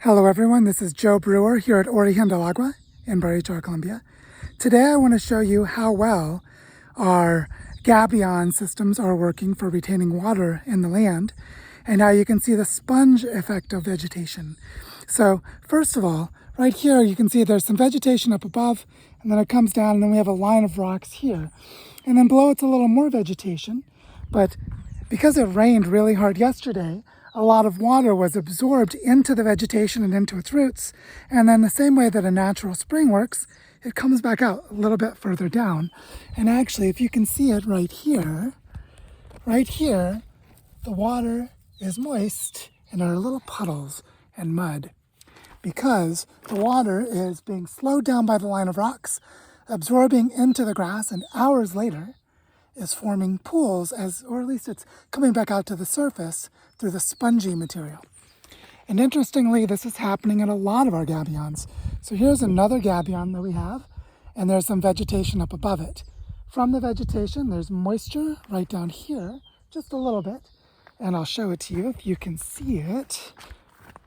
Hello everyone, this is Joe Brewer here at Origen del Agua in Barichara, Colombia. Today I want to show you how well our gabion systems are working for retaining water in the land and how you can see the sponge effect of vegetation. So first of all, right here you can see there's some vegetation up above and then it comes down and then we have a line of rocks here. And then below it's a little more vegetation, but because it rained really hard yesterday, a lot of water was absorbed into the vegetation and into its roots. And then the same way that a natural spring works, it comes back out a little bit further down. And actually, if you can see it right here, the water is moist and there are little puddles and mud because the water is being slowed down by the line of rocks, absorbing into the grass, and hours later is forming pools, or at least it's coming back out to the surface through the spongy material. And interestingly, this is happening in a lot of our gabions. So here's another gabion that we have, and there's some vegetation up above it. From the vegetation, there's moisture right down here, just a little bit, and I'll show it to you if you can see it.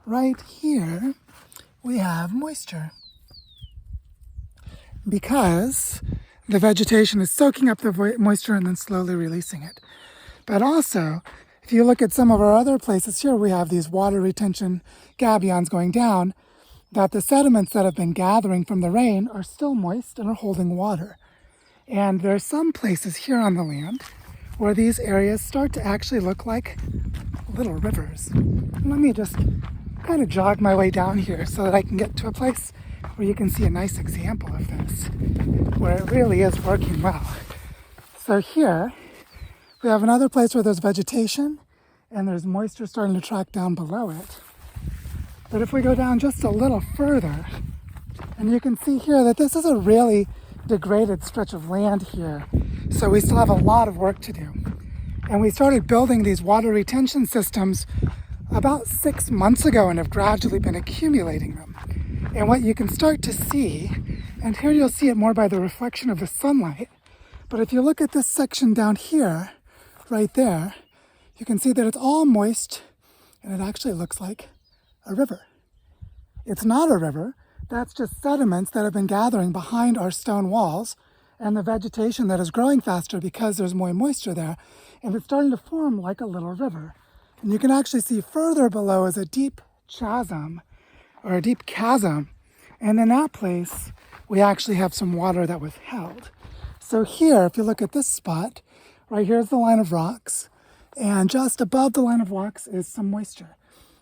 Right here, we have moisture because the vegetation is soaking up the moisture and then slowly releasing it. But also, if you look at some of our other places here, we have these water retention gabions going down, that the sediments that have been gathering from the rain are still moist and are holding water. And there are some places here on the land where these areas start to actually look like little rivers. Let me just kind of jog my way down here so that I can get to a place where you can see a nice example of this, where it really is working well. So here, we have another place where there's vegetation and there's moisture starting to track down below it. But if we go down just a little further, and you can see here that this is a really degraded stretch of land here, so we still have a lot of work to do. And we started building these water retention systems about 6 months ago and have gradually been accumulating them. And what you can start to see, and here you'll see it more by the reflection of the sunlight, but if you look at this section down here, right there, you can see that it's all moist and it actually looks like a river. It's not a river, that's just sediments that have been gathering behind our stone walls and the vegetation that is growing faster because there's more moisture there, and it's starting to form like a little river. And you can actually see further below is a deep chasm, or a deep chasm, and in that place we actually have some water that was held. So here, if you look at this spot, right here is the line of rocks, and just above the line of rocks is some moisture,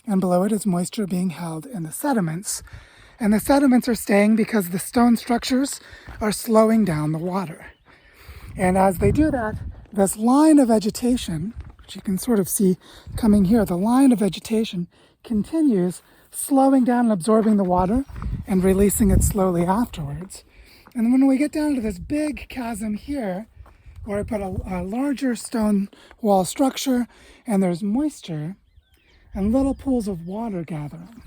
and below it is moisture being held in the sediments. And the sediments are staying because the stone structures are slowing down the water. And as they do that, this line of vegetation, which you can sort of see coming here, the line of vegetation continues slowing down and absorbing the water and releasing it slowly afterwards. And when we get down to this big chasm here, where I put a larger stone wall structure and there's moisture and little pools of water gathering.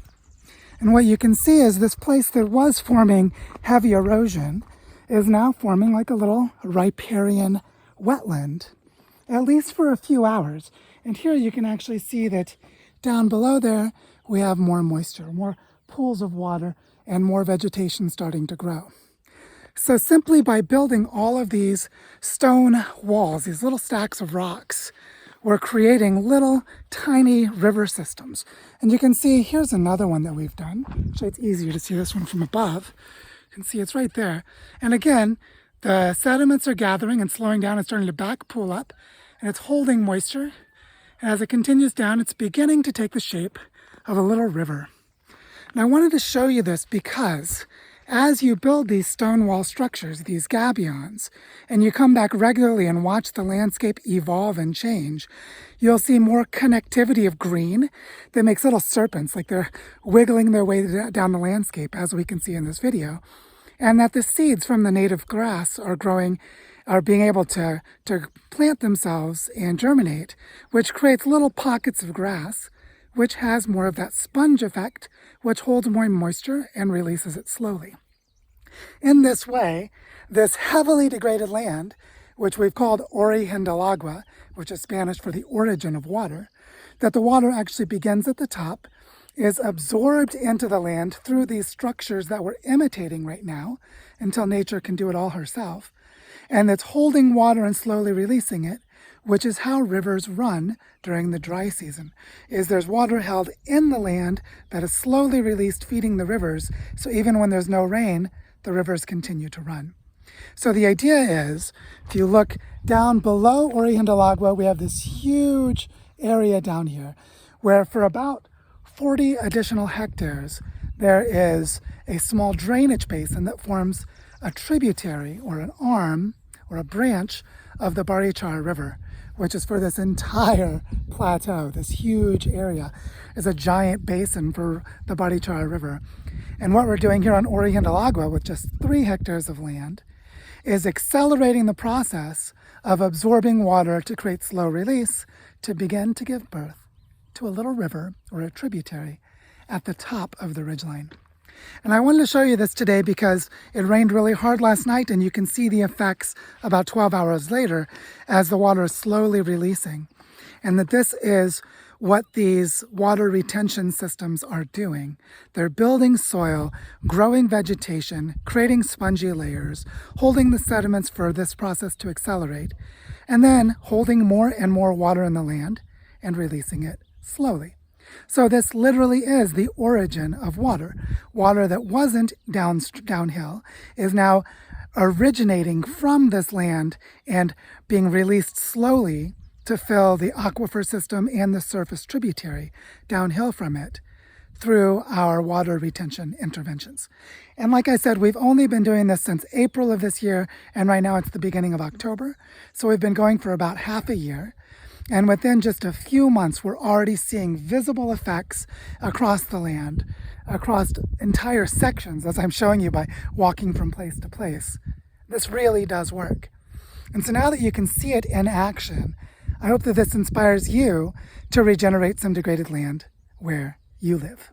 And what you can see is this place that was forming heavy erosion is now forming like a little riparian wetland, at least for a few hours. And here you can actually see that down below there, we have more moisture, more pools of water, and more vegetation starting to grow. So simply by building all of these stone walls, these little stacks of rocks, we're creating little tiny river systems. And you can see, here's another one that we've done. Actually, it's easier to see this one from above. You can see it's right there. And again, the sediments are gathering and slowing down and starting to back pool up, and it's holding moisture. And as it continues down, it's beginning to take the shape of a little river. And I wanted to show you this because as you build these stone wall structures, these gabions, and you come back regularly and watch the landscape evolve and change, you'll see more connectivity of green that makes little serpents, like they're wiggling their way down the landscape, as we can see in this video, and that the seeds from the native grass are being able to plant themselves and germinate, which creates little pockets of grass, which has more of that sponge effect, which holds more moisture and releases it slowly. In this way, this heavily degraded land, which we've called Origen del Agua, which is Spanish for the origin of water, that the water actually begins at the top is absorbed into the land through these structures that we're imitating right now until nature can do it all herself. And it's holding water and slowly releasing it, which is how rivers run during the dry season. Is there's water held in the land that is slowly released, feeding the rivers, so even when there's no rain, the rivers continue to run. So the idea is, if you look down below Orihuela-Agua, we have this huge area down here where for about 40 additional hectares, there is a small drainage basin that forms a tributary or an arm or a branch of the Barichara River, which is for this entire plateau. This huge area is a giant basin for the Barichara River. And what we're doing here on Orihuela-Agua with just 3 hectares of land is accelerating the process of absorbing water to create slow release to begin to give birth to a little river or a tributary at the top of the ridgeline. And I wanted to show you this today because it rained really hard last night, and you can see the effects about 12 hours later as the water is slowly releasing. And that this is what these water retention systems are doing. They're building soil, growing vegetation, creating spongy layers, holding the sediments for this process to accelerate, and then holding more and more water in the land and releasing it slowly. So this literally is the origin of water. Water that wasn't downhill is now originating from this land and being released slowly to fill the aquifer system and the surface tributary downhill from it through our water retention interventions. And like I said, we've only been doing this since April of this year, and right now it's the beginning of October. So we've been going for about half a year. And within just a few months, we're already seeing visible effects across the land, across entire sections, as I'm showing you by walking from place to place. This really does work. And so now that you can see it in action, I hope that this inspires you to regenerate some degraded land where you live.